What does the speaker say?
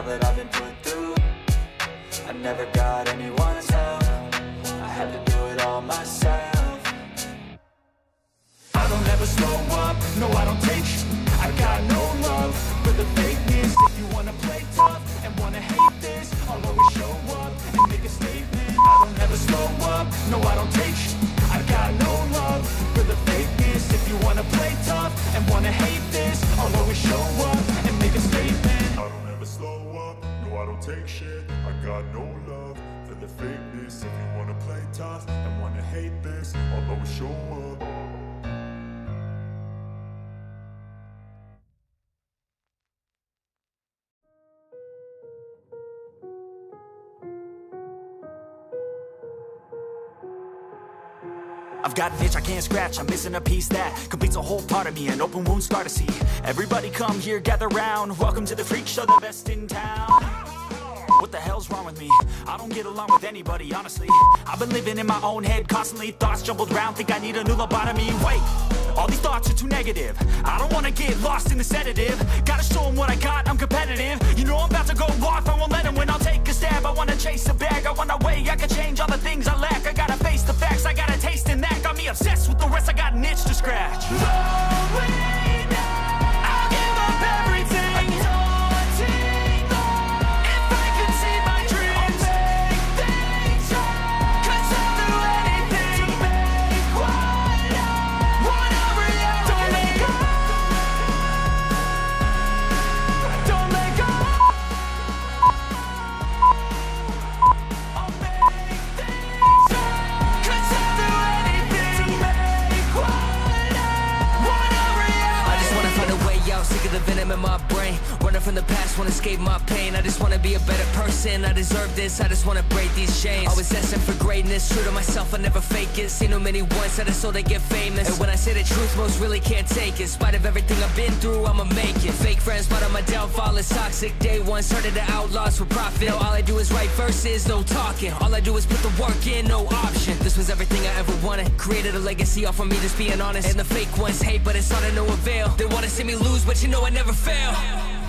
now that I've been put through, I never got anyone's help, I had to do it all myself. I don't ever slow up, no I don't take sh**. I got no love for the fakeness. If you wanna play tough and wanna hate this, I'll always show up and make a statement. I don't ever slow up, no I don't take sh**. I got no love for the fakeness. If you wanna play tough and wanna hate this, I'll always show up and make a statement. I don't ever slow up, no I don't take shit. I got no love for the fakeness. If you wanna play tough and wanna hate this, I'll always show up. I've got an itch I can't scratch, I'm missing a piece that completes a whole part of me, an open wound scar to see. Everybody come here, gather round, welcome to the freak show, the best in town. What the hell's wrong with me? I don't get along with anybody, honestly. I've been living in my own head constantly, thoughts jumbled round, think I need a new lobotomy. Wait, all these thoughts are too negative, I don't wanna get lost in the sedative. Gotta show them what I got, I'm competitive. You know I'm about to go off, I won't let them win, I'll take a stab. I wanna chase a bag, I wanna weigh, I can change all the things I lack. I gotta face the facts, I got a taste in that. Got me obsessed with the rest, I got an itch to scratch. I'll give up everything. The venom in my brain, running from the past, wanna escape my pain. I just wanna be a better person, I deserve this, I just wanna break these chains. Always destined for greatness, true to myself, I never fake it. Seen no many ones that I so they get famous. And when I say the truth, most really can't take it. In spite of everything I've been through, I'ma make it. Fake friends, but on my downfall is toxic. Day one, started the outlaws for profit. Now all I do is write verses, no talking. All I do is put the work in, no option. This was everything I ever wanted, created a legacy off of me, just being honest. And the fake ones hate, but it's all to no avail. They wanna see me lose, but you know I never fail.